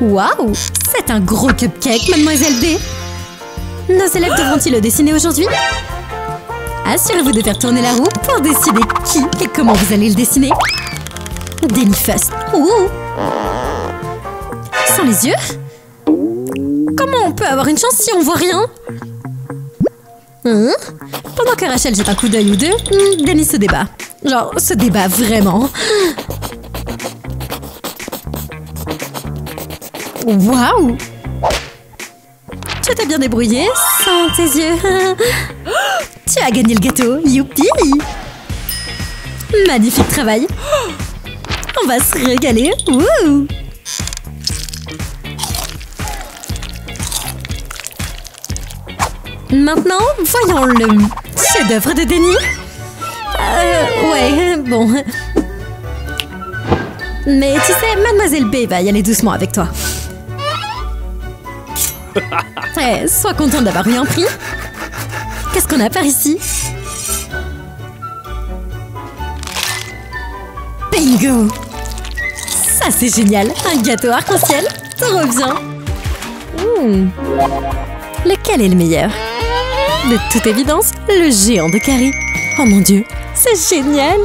Waouh! C'est un gros cupcake, mademoiselle D. Nos élèves devront-ils le dessiner aujourd'hui? Assurez-vous de faire tourner la roue pour décider qui et comment vous allez le dessiner. Denifast. Ouh! Sans les yeux? Comment on peut avoir une chance si on voit rien? Pendant que Rachel jette un coup d'œil ou deux, Denny se débat. Genre, se débat vraiment. Waouh! Tu t'es bien débrouillé sans tes yeux. Tu as gagné le gâteau, youpi! Magnifique travail. On va se régaler. Wouh! Maintenant, voyons le chef-d'œuvre de Denny. Ouais, bon. Mais tu sais, mademoiselle B va y aller doucement avec toi. Sois contente d'avoir eu un prix. Qu'est-ce qu'on a par ici? Bingo! Ça, c'est génial. Un gâteau arc-en-ciel. Trop bien. Lequel est le meilleur? De toute évidence, le géant de Carrie. Oh mon Dieu, c'est génial!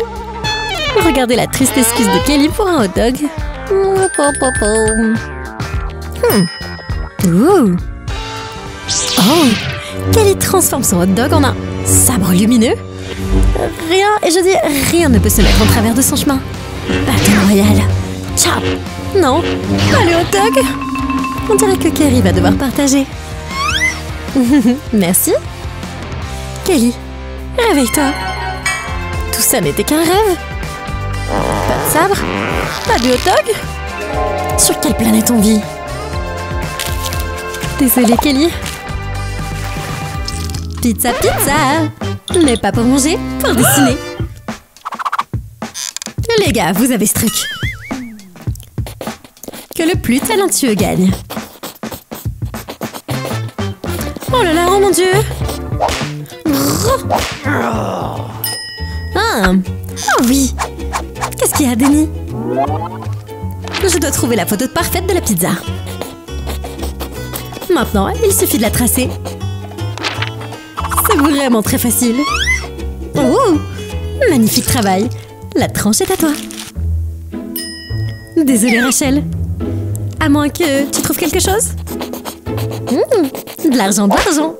Regardez la triste excuse de Kelly pour un hot dog. Ouh. Oh! Kelly transforme son hot dog en un sabre lumineux. Rien, et je dis rien ne peut se mettre en travers de son chemin. Battle Royale. Ciao! Non, pas le hot dog! On dirait que Kelly va devoir partager. Merci. Kelly, réveille-toi. Tout ça n'était qu'un rêve. Pas de sabre, pas de hot dog. Sur quelle planète on vit? Désolée, Kelly. Pizza, pizza. Mais pas pour manger, pour dessiner. Les gars, vous avez ce truc. Que le plus talentueux gagne. Oh là là, oh mon Dieu! Ah! Oh oui! Qu'est-ce qu'il y a, Denny? Je dois trouver la photo parfaite de la pizza. Maintenant, il suffit de la tracer. C'est vraiment très facile. Oh! Magnifique travail! La tranche est à toi. Désolée, Rachel. À moins que tu trouves quelque chose? De l'argent, de l'argent.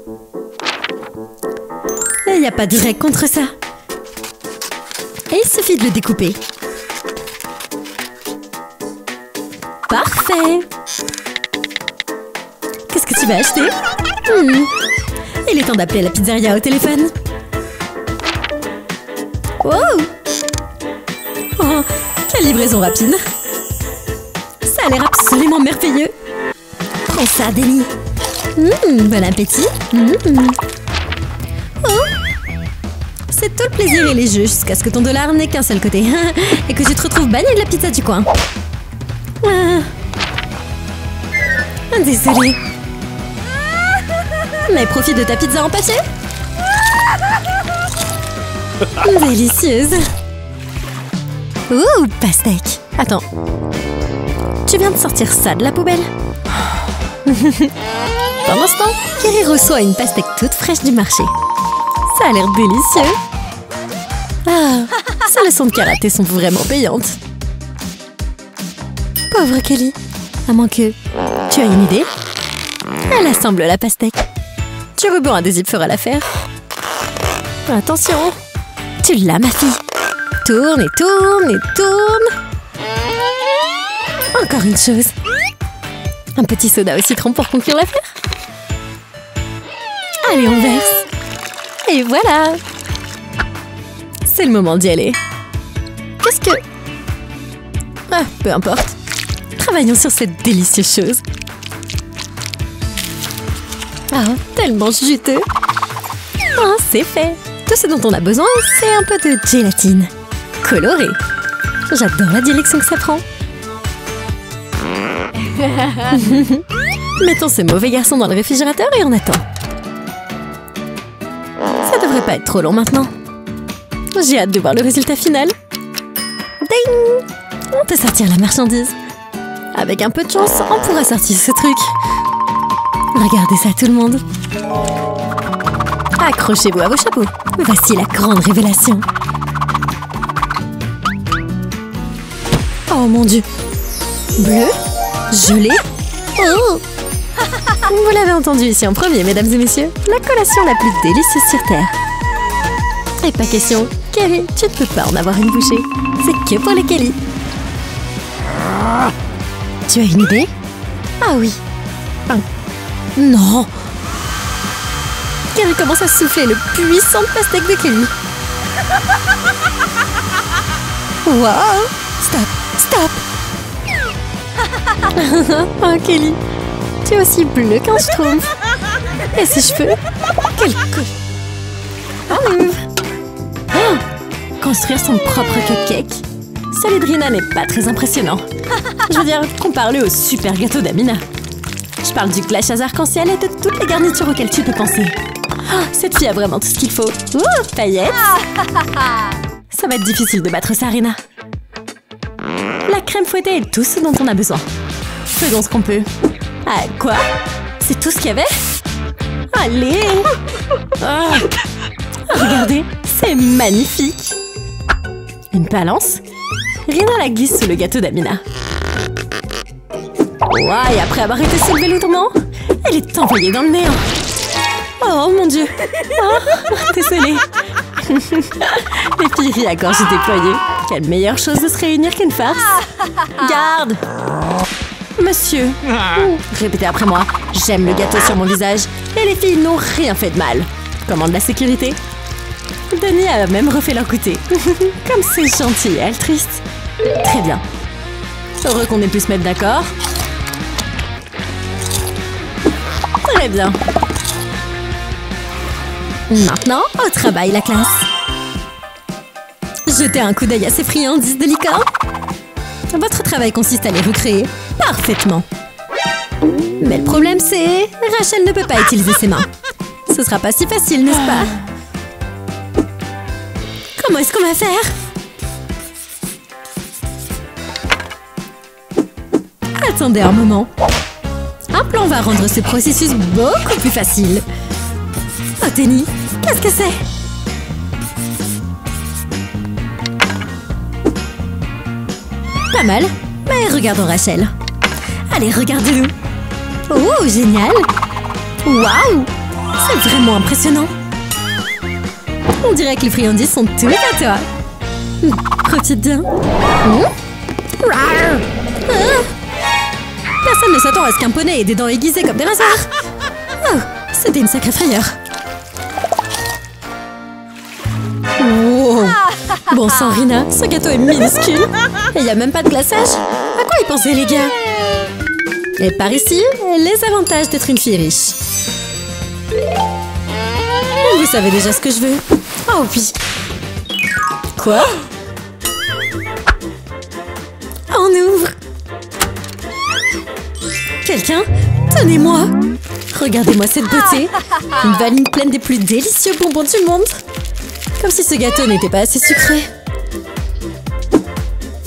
Il n'y a pas de règle contre ça. Et il suffit de le découper. Parfait. Qu'est-ce que tu vas acheter? Il est temps d'appeler la pizzeria au téléphone. Wow! Oh, quelle livraison rapide. Ça a l'air absolument merveilleux. Prends ça, Denny. Bon appétit. Oh. C'est tout le plaisir et les jeux jusqu'à ce que ton dollar n'ait qu'un seul côté. Et que tu te retrouves banni de la pizza du coin. Désolée. Mais profite de ta pizza en papier. Délicieuse. Ouh, pastèque. Attends. Tu viens de sortir ça de la poubelle? Pendant ce temps, Kerry reçoit une pastèque toute fraîche du marché. Ça a l'air délicieux. Ah, ces leçons de karaté sont vraiment payantes. Pauvre Kelly. À moins que... Tu as une idée? Elle assemble la pastèque. Du ruban adhésif fera l'affaire. Attention. Tu l'as, ma fille. Tourne et tourne et tourne. Encore une chose. Un petit soda au citron pour conclure l'affaire. Allez, on verse. Et voilà. C'est le moment d'y aller. Qu'est-ce que... Ah, peu importe. Travaillons sur cette délicieuse chose. Ah, tellement juteux. Ah, c'est fait. Tout ce dont on a besoin, c'est un peu de gélatine. Colorée. J'adore la direction que ça prend. Mettons ce mauvais garçon dans le réfrigérateur et on attend. Ça devrait pas être trop long maintenant. J'ai hâte de voir le résultat final. Ding! On peut sortir la marchandise. Avec un peu de chance, on pourra sortir ce truc. Regardez ça tout le monde. Accrochez-vous à vos chapeaux. Voici la grande révélation. Oh mon Dieu. Bleu? Gelé? Oh! Vous l'avez entendu ici en premier, mesdames et messieurs. La collation la plus délicieuse sur Terre. Et pas question, Kelly, tu ne peux pas en avoir une bouchée. C'est que pour les Kelly. Tu as une idée? Ah oui. Non! Kelly commence à souffler le puissant pastèque de Kelly. Wow! Stop! Oh Kelly, tu es aussi bleu qu'un schtroumpf. Et ses cheveux? Quel Construire son propre cupcake? Celui de Rina n'est pas très impressionnant. Je veux dire, compare-le au super gâteau d'Amina. Je parle du glacage arc-en-ciel et de toutes les garnitures auxquelles tu peux penser. Oh, cette fille a vraiment tout ce qu'il faut. Ouh, paillettes. Ça va être difficile de battre ça, Rina. La crème fouettée est tout ce dont on a besoin. Faisons ce qu'on peut. Ah, quoi? C'est tout ce qu'il y avait? Allez! Oh. Regardez, c'est magnifique! Une balance? Rina la glisse sous le gâteau d'Amina. Ouah, et après avoir été soulevée lourdement, elle est envoyée dans le néant. Oh mon Dieu! Oh, désolée. Les filles rient à gorge déployée. Quelle meilleure chose de se réunir qu'une farce. Garde! Monsieur. Répétez après moi. J'aime le gâteau sur mon visage. Et les filles n'ont rien fait de mal. Comment de la sécurité? Denis a même refait leur goûter. Comme c'est gentil et altruiste. Très bien. Heureux qu'on ait pu se mettre d'accord. Très bien. Maintenant, au travail, la classe. Jetez un coup d'œil à ces friandises de licorne. Votre travail consiste à les recréer parfaitement. Mais le problème, c'est... Rachel ne peut pas utiliser ses mains. Ce sera pas si facile, n'est-ce pas? Comment est-ce qu'on va faire? Attendez un moment. Un plan va rendre ce processus beaucoup plus facile. Oh, Tenny, qu'est-ce que c'est? Pas mal, mais regardons Rachel. Allez, regardez-nous. Oh, génial! Waouh! C'est vraiment impressionnant. On dirait que les friandises sont toutes à toi. Profite bien. Personne ne s'attend à ce qu'un poney ait des dents aiguisées comme des rasoirs. Oh, c'était une sacrée frayeur. Wow. Bon sang, Rina, ce gâteau est minuscule. Et il n'y a même pas de glaçage. À quoi ils pensaient, les gars? Et par ici, les avantages d'être une fille riche. Vous savez déjà ce que je veux. Oh oui. Quoi? On ouvre. Quelqu'un? Tenez-moi. Regardez-moi cette beauté. Une valise pleine des plus délicieux bonbons du monde. Comme si ce gâteau n'était pas assez sucré.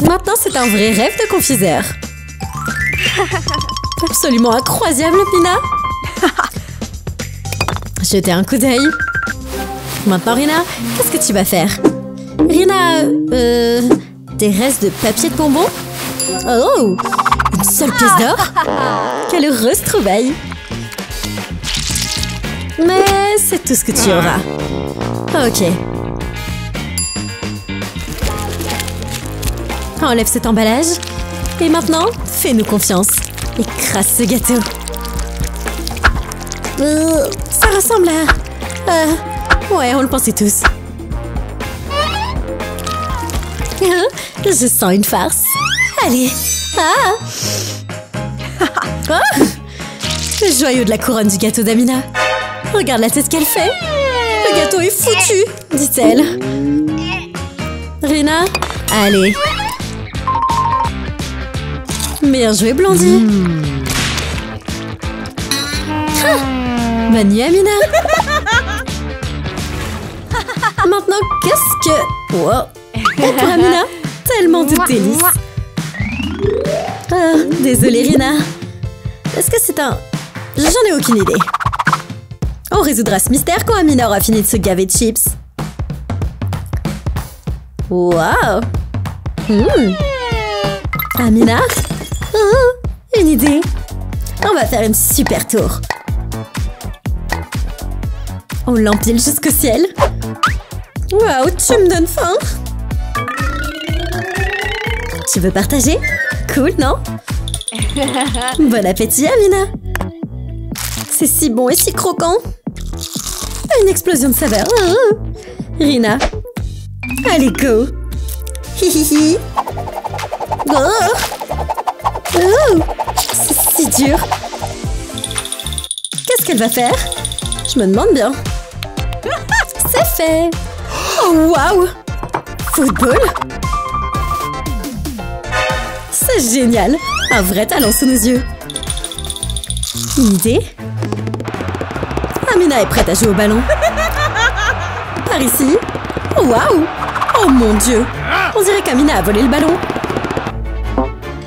Maintenant, c'est un vrai rêve de confiseur. Absolument incroyable, Pina. Jetez un coup d'œil. Maintenant, Rina, qu'est-ce que tu vas faire? Rina, des restes de papier de bonbons? Oh, une seule pièce d'or? Quelle heureuse trouvaille. Mais c'est tout ce que tu auras. Ok. Enlève cet emballage. Et maintenant, fais-nous confiance. Écrase ce gâteau. Ça ressemble à... ouais, on le pensait tous. Je sens une farce. Allez. Le joyau de la couronne du gâteau d'Amina. Regarde la tête qu'elle fait. Le gâteau est foutu, dit-elle. Rina, allez. Bien joué, Blondie. Bonne nuit, Amina. Maintenant, qu'est-ce que... Wow. Pour Amina, tellement de délices. Ah, désolée, Rina. Est-ce que c'est un... J'en ai aucune idée. On résoudra ce mystère quand Amina aura fini de se gaver de chips. Waouh! Amina? Une idée. On va faire une super tour. On l'empile jusqu'au ciel. Waouh, tu me donnes faim. Tu veux partager? Cool, non? Bon appétit, Amina. C'est si bon et si croquant. Une explosion de saveur. Rina. Allez, go. Hihihi. C'est si dur. Qu'est-ce qu'elle va faire? Je me demande bien. C'est fait. Oh, waouh. Football? C'est génial. Un vrai talent sous nos yeux. Une idée? Amina est prête à jouer au ballon. Par ici. Oh, waouh. Oh mon Dieu. On dirait qu'Amina a volé le ballon.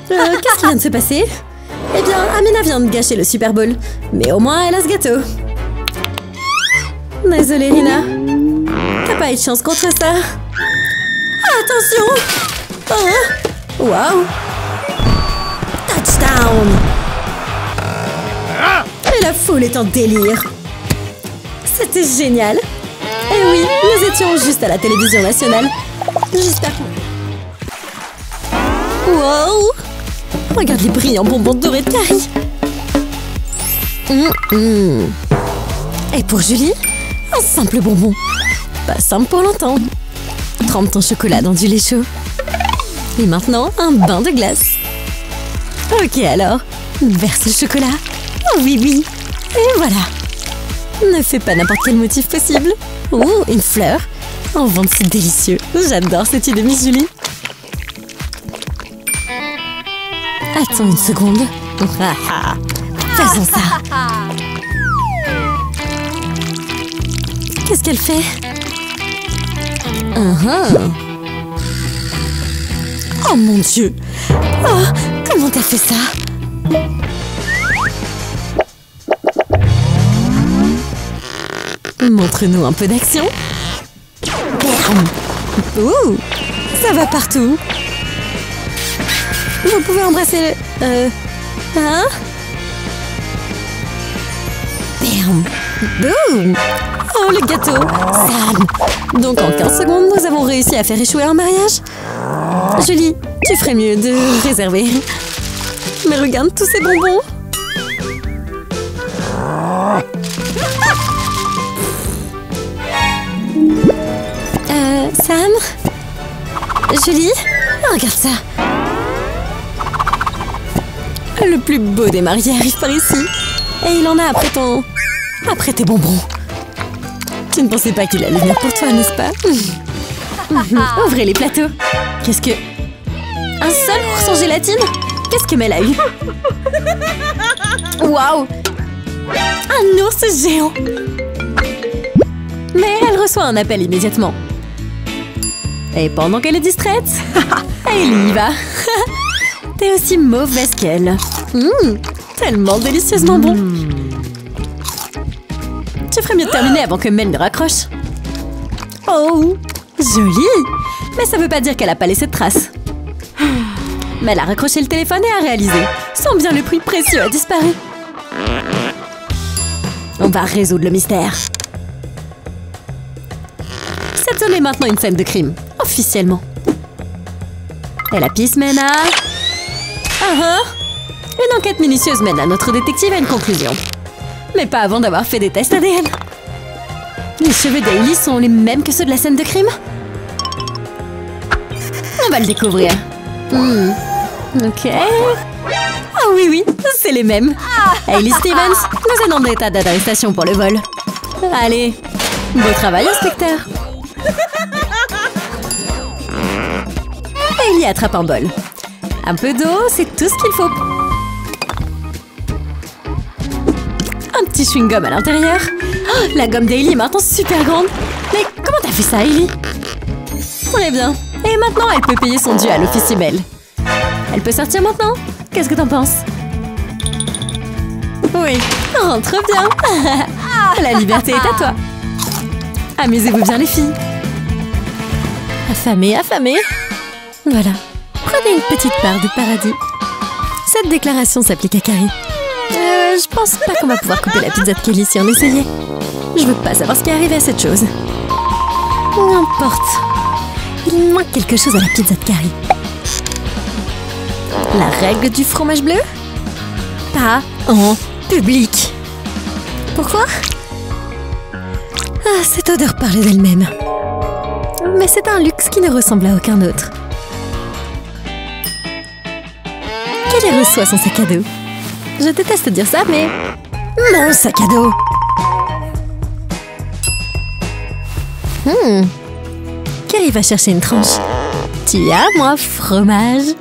Qu'est-ce qui vient de se passer? Eh bien, Amina vient de gâcher le Super Bowl. Mais au moins, elle a ce gâteau. Désolée, Rina. T'as pas eu de chance contre ça. Attention! Oh! Waouh! Touchdown! Et la foule est en délire. C'était génial. Et oui, nous étions juste à la télévision nationale. J'espère que... Wow! Regarde les brillants bonbons dorés de Carrie. Et pour Julie, un simple bonbon. Pas simple pour longtemps. Trempe ton chocolat dans du lait chaud. Et maintenant, un bain de glace. Ok alors, verse le chocolat. Oh oui, oui. Et voilà. Ne fais pas n'importe quel motif possible. Oh, une fleur. En vente, c'est délicieux. J'adore cette idée, Miss Julie. Attends une seconde. Faisons ça. Qu'est-ce qu'elle fait? Oh mon Dieu! Oh, comment t'as fait ça? Montre-nous un peu d'action. Ouh, ça va partout. Vous pouvez embrasser le... Hein? Bam! Boum! Oh, le gâteau! Sam! Donc, en 15 secondes, nous avons réussi à faire échouer un mariage. Julie, tu ferais mieux de réserver. Mais regarde tous ces bonbons! Sam? Julie? Regarde ça! Le plus beau des mariés arrive par ici. Et il en a après tes bonbons. Tu ne pensais pas qu'il allait venir pour toi, n'est-ce pas? Ouvrez les plateaux. Qu'est-ce que... Un seul ours en gélatine? Qu'est-ce que Mel a eu? Waouh! Un ours géant! Mais elle reçoit un appel immédiatement. Et pendant qu'elle est distraite, elle y va. T'es aussi mauvaise qu'elle. Tellement délicieusement bon. Tu ferais mieux de terminer avant que Mel ne raccroche. Oh, joli. Mais ça veut pas dire qu'elle a pas laissé de traces. Mel a raccroché le téléphone et a réalisé. Sans bien le prix précieux a disparu. On va résoudre le mystère. Cette zone est maintenant une scène de crime. Officiellement. Et la piste mène à... Une enquête minutieuse mène à notre détective à une conclusion. Mais pas avant d'avoir fait des tests ADN. Les cheveux d'Hailey sont les mêmes que ceux de la scène de crime? On va le découvrir. Ok... Oh oui, oui, c'est les mêmes. Hailey Stevens nous est en état d'arrestation pour le vol. Allez, beau travail, inspecteur. Hailey attrape un bol. Un peu d'eau, c'est tout ce qu'il faut. Un petit chewing-gum à l'intérieur. Oh, la gomme d'Hailey est maintenant super grande. Mais comment t'as fait ça, Hailey? Très bien. Et maintenant, elle peut payer son dû à l'officier Bell. Elle peut sortir maintenant? Qu'est-ce que t'en penses? Oui, rentre bien. La liberté est à toi. Amusez-vous bien les filles. Affamé, affamé. Voilà, prenez une petite part du paradis. Cette déclaration s'applique à Carrie. Je pense pas qu'on va pouvoir couper la pizza de Kelly si on essayait. Je veux pas savoir ce qui est arrivé à cette chose. N'importe. Il manque quelque chose à la pizza de Carrie. La règle du fromage bleu? Pas en public. Pourquoi? Ah, cette odeur parlait d'elle-même. Mais c'est un luxe qui ne ressemble à aucun autre. Kelly reçoit son sac à dos. Je déteste dire ça, mais... Mon sac à dos! Kelly va chercher une tranche. Tu as, moi, fromage.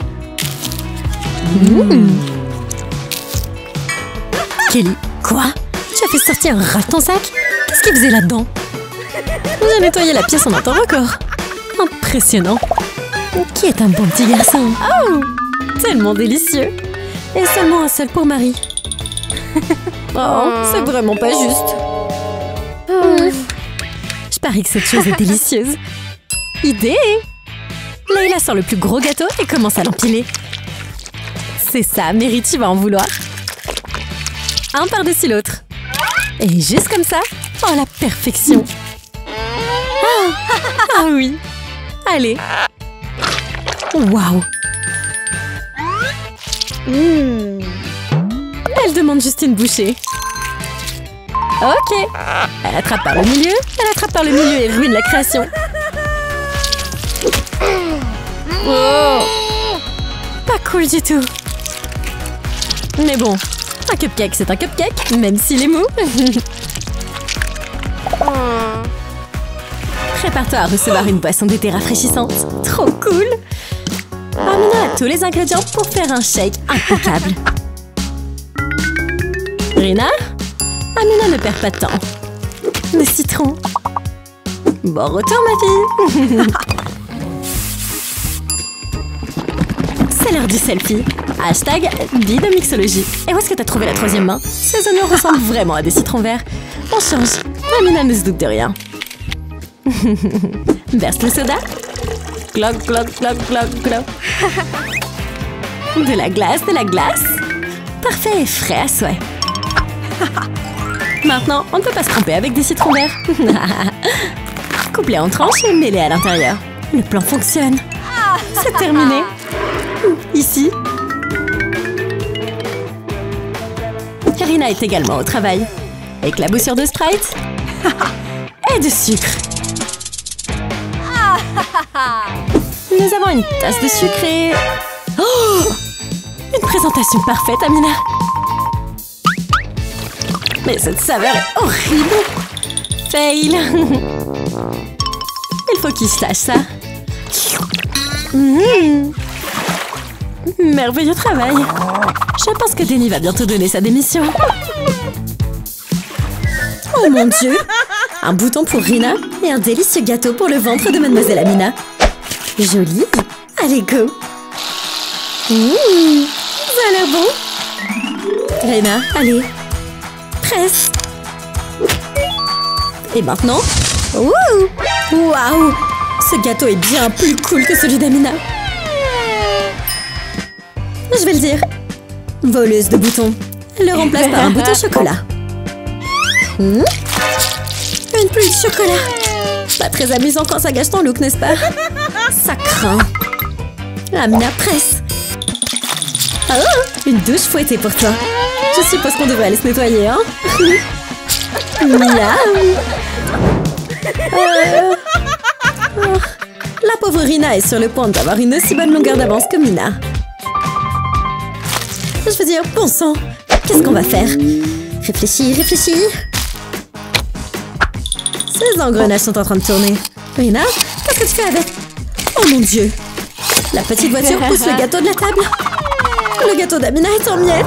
Kelly, quoi? Tu as fait sortir un rat de ton sac? Qu'est-ce qu'il faisait là-dedans? J'ai nettoyé la pièce en un temps record. Impressionnant. Qui est un bon petit garçon? Oh! Tellement délicieux. Et seulement un seul pour Marie. Oh, c'est vraiment pas juste. Je parie que cette chose est délicieuse. Idée! Layla sort le plus gros gâteau et commence à l'empiler. C'est ça, Mary, tu vas en vouloir. Un par-dessus l'autre. Et juste comme ça, oh la perfection. Ah oui. Allez. Waouh. Elle demande juste une bouchée. Ok. Elle attrape par le milieu. Elle attrape par le milieu et ruine la création. Oh. Pas cool du tout. Mais bon, un cupcake c'est un cupcake, même s'il est mou. Prépare-toi à recevoir une boisson d'été rafraîchissante. Trop cool. Amina a tous les ingrédients pour faire un shake impeccable. Rina? Amina ne perd pas de temps. Le citron. Bon retour, ma fille. C'est l'heure du selfie. Hashtag vie de mixologie. Et où est-ce que t'as trouvé la troisième main? Ces oignons ressemblent vraiment à des citrons verts. On change. Amina ne se doute de rien. Verse le soda. Glock, glock, glock, glock, glock. De la glace, de la glace. Parfait et frais à souhait. Maintenant, on ne peut pas se tromper avec des citrons verts. Coupe-les en tranches et mets-les à l'intérieur. Le plan fonctionne. C'est terminé. Ici. Karina est également au travail. Éclaboussure de Sprite. Et de sucre. Nous avons une tasse de sucre et... Oh! Une présentation parfaite, Amina. Mais cette saveur est horrible. Fail. Il faut qu'il sache ça. Merveilleux travail. Je pense que Denny va bientôt donner sa démission. Oh mon Dieu! Un bouton pour Rina et un délicieux gâteau pour le ventre de Mademoiselle Amina. Joli. Allez, go! Ça a l'air bon. Rina, allez. Presse. Et maintenant... Waouh! Ce gâteau est bien plus cool que celui d'Amina. Je vais le dire. Voleuse de boutons. Elle le remplace par un bouton chocolat. Une pluie de chocolat. Pas très amusant quand ça gâche ton look, n'est-ce pas? Ça craint. Amina, presse. Oh, une douche fouettée pour toi. Je suppose qu'on devrait aller se nettoyer, hein? Miaou. La pauvre Rina est sur le point d'avoir une aussi bonne longueur d'avance que Mina. Je veux dire, bon sang, qu'est-ce qu'on va faire? Réfléchis, réfléchis. Ces engrenages sont en train de tourner. Rina, qu'est-ce que tu fais avec? Oh mon Dieu! La petite voiture pousse le gâteau de la table. Le gâteau d'Amina est en miettes.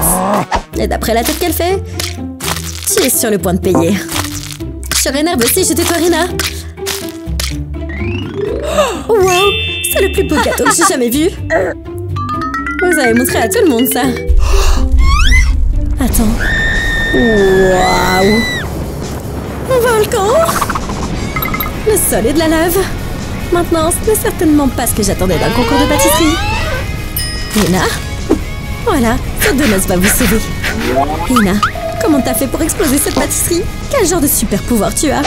Et d'après la tête qu'elle fait, tu es sur le point de payer. Je serais nerveuse si j'étais toi, Rina. Wow, c'est le plus beau gâteau que j'ai jamais vu. Vous avez montré à tout le monde ça. Attends. Waouh! Volcan! Le sol est de la lave. Maintenant, ce n'est certainement pas ce que j'attendais d'un concours de pâtisserie. Hina? Voilà, ce donut va vous sauver. Hina, comment t'as fait pour exploser cette pâtisserie? Quel genre de super pouvoir tu as?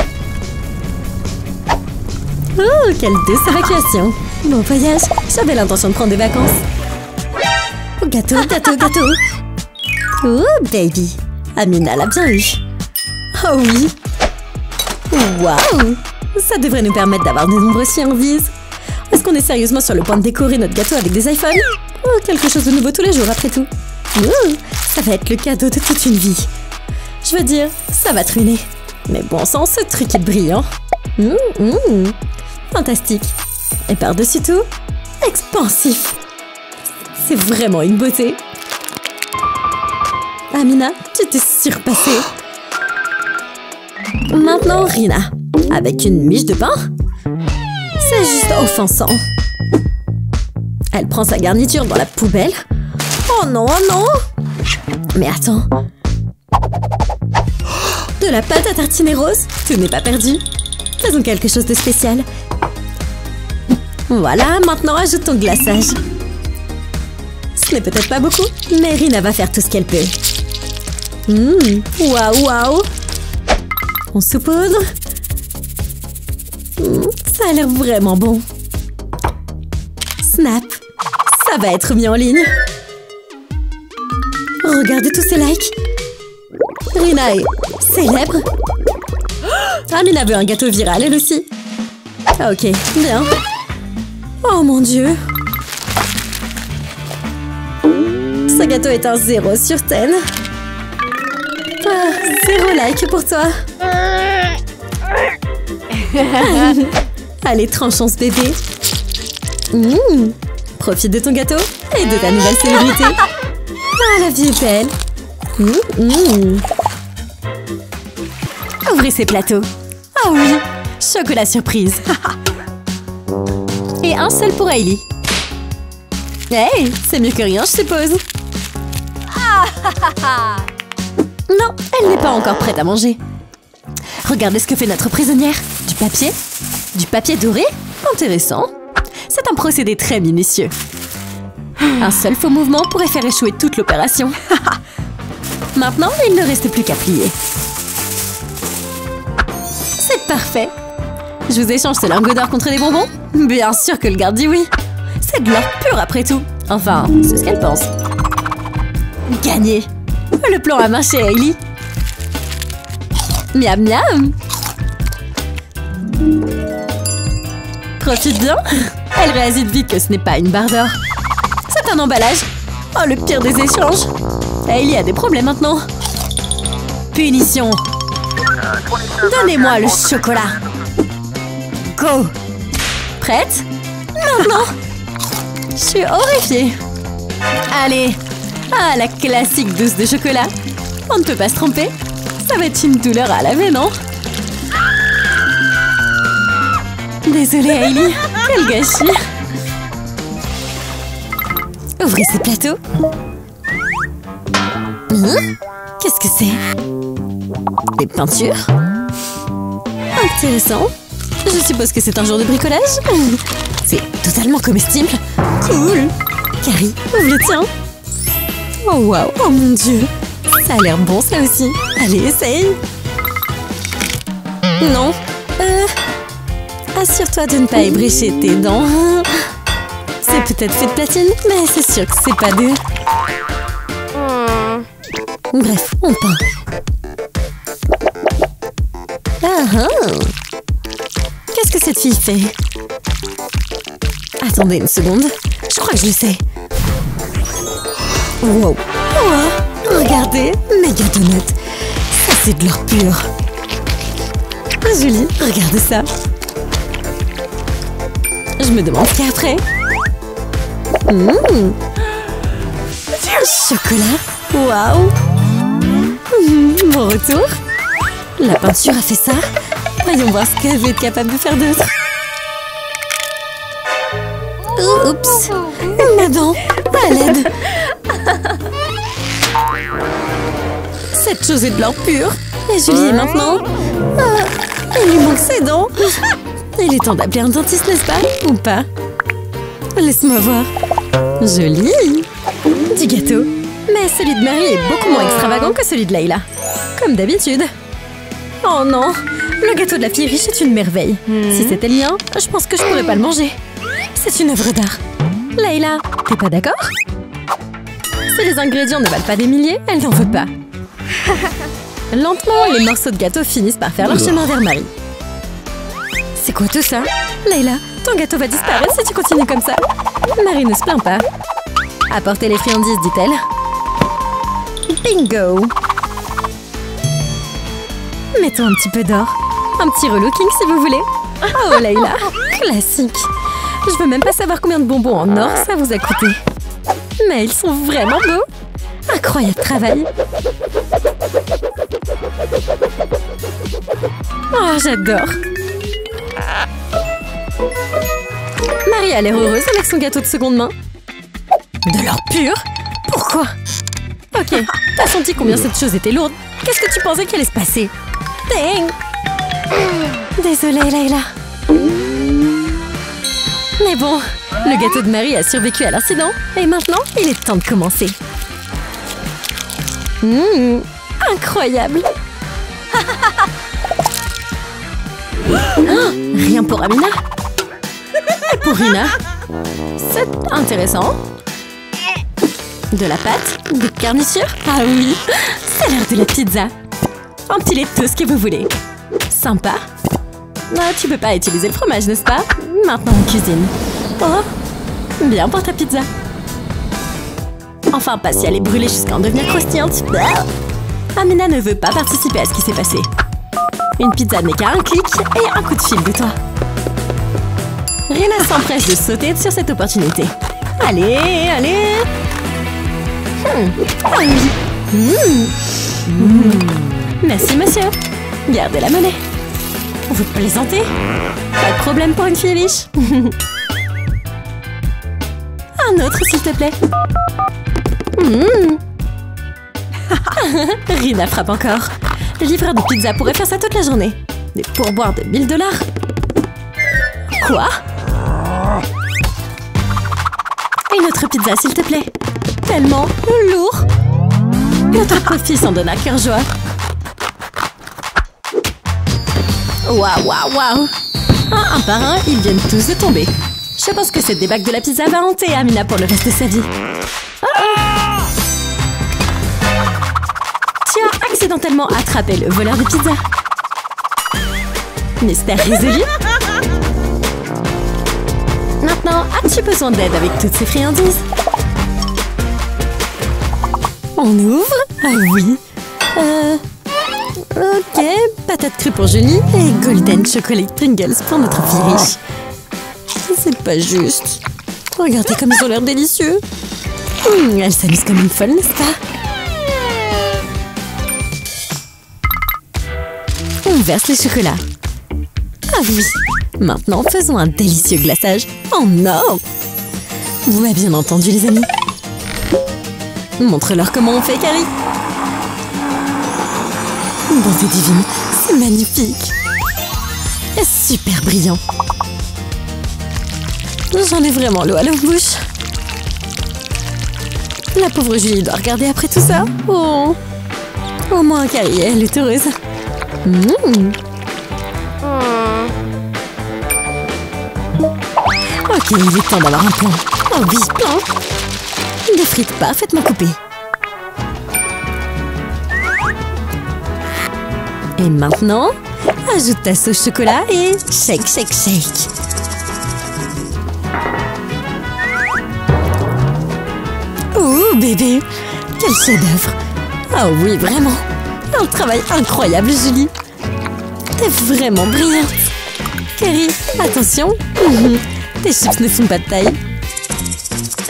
Oh, quelle douce évacuation. Bon voyage, j'avais l'intention de prendre des vacances. Gâteau, gâteau, gâteau. Oh, baby. Amina l'a bien eu. Oh oui. Waouh. Ça devrait nous permettre d'avoir de nombreuses friandises. Est-ce qu'on est sérieusement sur le point de décorer notre gâteau avec des iPhones? Oh, quelque chose de nouveau tous les jours après tout. Ça va être le cadeau de toute une vie. Je veux dire, ça va te ruiner. Mais bon sang, ce truc est brillant. Fantastique. Et par-dessus tout, expansif. C'est vraiment une beauté. Amina, tu t'es surpassée. Maintenant, Rina. Avec une miche de pain? C'est juste offensant. Elle prend sa garniture dans la poubelle. Oh non, oh non! Mais attends. De la pâte à tartiner rose? Tout n'est pas perdu. Faisons quelque chose de spécial. Voilà, maintenant ajoute ton glaçage. Ce n'est peut-être pas beaucoup, mais Rina va faire tout ce qu'elle peut. Waouh, waouh! On saupoudre. Ça a l'air vraiment bon. Snap. Ça va être mis en ligne. Regardez tous ces likes. Rina est célèbre. Amina veut un gâteau viral, elle aussi. Ah, ok, bien. Oh mon Dieu. Ce gâteau est un 0 sur 10. Ah, 0 like pour toi. Allez, tranchons ce bébé. Profite de ton gâteau et de ta nouvelle célébrité. Ah, la vie est belle. Ouvrez ces plateaux. Ah oui, chocolat surprise. Et un seul pour Hailey. Hey, c'est mieux que rien, je suppose. Non, elle n'est pas encore prête à manger. Regardez ce que fait notre prisonnière. Du papier? Du papier doré? Intéressant. C'est un procédé très minutieux. Un seul faux mouvement pourrait faire échouer toute l'opération. Maintenant, il ne reste plus qu'à plier. C'est parfait. Je vous échange ce lingot d'or contre des bonbons? Bien sûr que le garde dit oui. C'est de l'or pur après tout. Enfin, c'est ce qu'elle pense. Gagné. Le plan a marché, Hailey. Miam miam. Profite bien. Elle réalise vite que ce n'est pas une barre d'or. C'est un emballage. Oh, le pire des échanges. Hailey a des problèmes maintenant. Punition. Donnez-moi le chocolat. Go. Prête? Maintenant. Je suis horrifiée. Allez. Ah, la classique douce de chocolat. On ne peut pas se tromper. Ça va être une douleur à laver, non? Désolée, Hailey. Quel gâchis. Ouvrez ces plateaux. Qu'est-ce que c'est? Des peintures? Intéressant. Je suppose que c'est un jour de bricolage. C'est totalement comestible. Cool. Carrie, ouvre le tien. Oh waouh, oh mon Dieu. Ça a l'air bon ça aussi. Allez, essaye. Non. Assure-toi de ne pas ébrécher tes dents. C'est peut-être fait de platine, mais c'est sûr que c'est pas d'eux. Bref, on peint. Qu'est-ce que cette fille fait? Attendez une seconde. Je crois que je le sais. Wow. Oh, regardez, méga donut. Ça, c'est de l'or pur. Julie, regardez ça. Je me demande ce qu'il y a après. Chocolat. Waouh. Mon retour. La peinture a fait ça. Voyons voir ce qu'elle va être capable de faire d'autre. Oups. Ma dent. À l'aide. Cette chose est de l'or pur. Et Julie, maintenant... il lui manque ses dents. Il est temps d'appeler un dentiste, n'est-ce pas? Ou pas? Laisse-moi voir. Joli. Du gâteau. Mais celui de Marie est beaucoup moins extravagant que celui de Layla. Comme d'habitude. Oh non, le gâteau de la fille riche est une merveille. Si c'était le mien, je pense que je pourrais pas le manger. C'est une œuvre d'art. Layla, t'es pas d'accord? Si les ingrédients ne valent pas des milliers, elle n'en veut pas. Lentement, les morceaux de gâteau finissent par faire leur chemin vers Marie. C'est quoi tout ça? Layla, ton gâteau va disparaître si tu continues comme ça. Marie ne se plaint pas. Apportez les friandises, dit-elle. Bingo! Mettons un petit peu d'or. Un petit relooking si vous voulez. Oh Layla, classique. Je veux même pas savoir combien de bonbons en or ça vous a coûté. Mais ils sont vraiment beaux. Incroyable travail. Oh, j'adore. Marie a l'air heureuse avec son gâteau de seconde main. De l'or pur? Pourquoi? Ok, t'as senti combien cette chose était lourde. Qu'est-ce que tu pensais qu'il allait se passer? Dang! Désolée, Layla. Mais bon, le gâteau de Marie a survécu à l'incident. Et maintenant, il est temps de commencer. Incroyable! Rien pour Amina. Et pour Rina. C'est intéressant. De la pâte, des garnitures. Ah oui, c'est l'heure de la pizza. Un petit lait de tout ce que vous voulez. Sympa. Ah, tu peux pas utiliser le fromage, n'est-ce pas? Maintenant en cuisine. Oh, bien pour ta pizza. Enfin, pas si elle est brûlée jusqu'à en devenir croustillante. Amina ne veut pas participer à ce qui s'est passé. Une pizza n'est qu'à un clic et un coup de fil de toi. Rina s'empresse de sauter sur cette opportunité. Allez, allez. Ah oui. Merci, monsieur. Gardez la monnaie. Vous plaisantez? Pas de problème pour une fille riche. Un autre, s'il te plaît. Rina frappe encore. Le livreur de pizza pourrait faire ça toute la journée. Des pourboires de 1000 $. Quoi? Une autre pizza, s'il te plaît. Tellement lourd. Notre profit s'en donne à cœur joie. Waouh, waouh, waouh. Un par un, ils viennent tous de tomber. Je pense que cette débâcle de la pizza va hanter Amina pour le reste de sa vie. Tu as accidentellement attrapé le voleur de pizza. Mystère résolu. Maintenant, as-tu besoin d'aide avec toutes ces friandises? On ouvre? Ah oui. Ok, patate crue pour Julie et golden chocolate Pringles pour notre fille riche. C'est pas juste. Regardez comme ils ont l'air délicieux. Elle s'amuse comme une folle, n'est-ce pas? On verse les chocolats. Ah oui. Maintenant, faisons un délicieux glaçage en or. Vous m'avez bien entendu, les amis. Montre-leur comment on fait, Carrie. Bonté divine, c'est magnifique. Et super brillant. J'en ai vraiment l'eau à la bouche. La pauvre Julie doit regarder après tout ça. Oh. Au moins, Carrie, elle est heureuse. Ok, il est temps d'avoir un plan. Oh oui, plan. Des frites parfaitement coupées. Et maintenant, ajoute ta sauce chocolat et shake, shake, shake. Oh bébé, quel chef-d'œuvre. Ah oui, vraiment. Un travail incroyable, Julie. T'es vraiment brillante. Carrie, attention. Tes chips ne font pas de taille.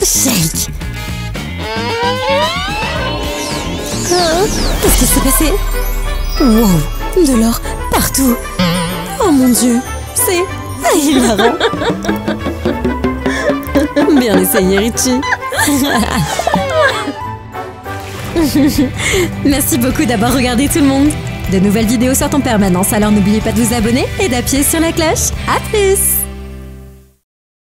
Shake. Qu'est-ce qui s'est passé? Wow, de l'or partout. Oh mon Dieu, c'est hilarant. Bien essayé, Richie. Merci beaucoup d'avoir regardé tout le monde. De nouvelles vidéos sortent en permanence, alors n'oubliez pas de vous abonner et d'appuyer sur la cloche. À plus!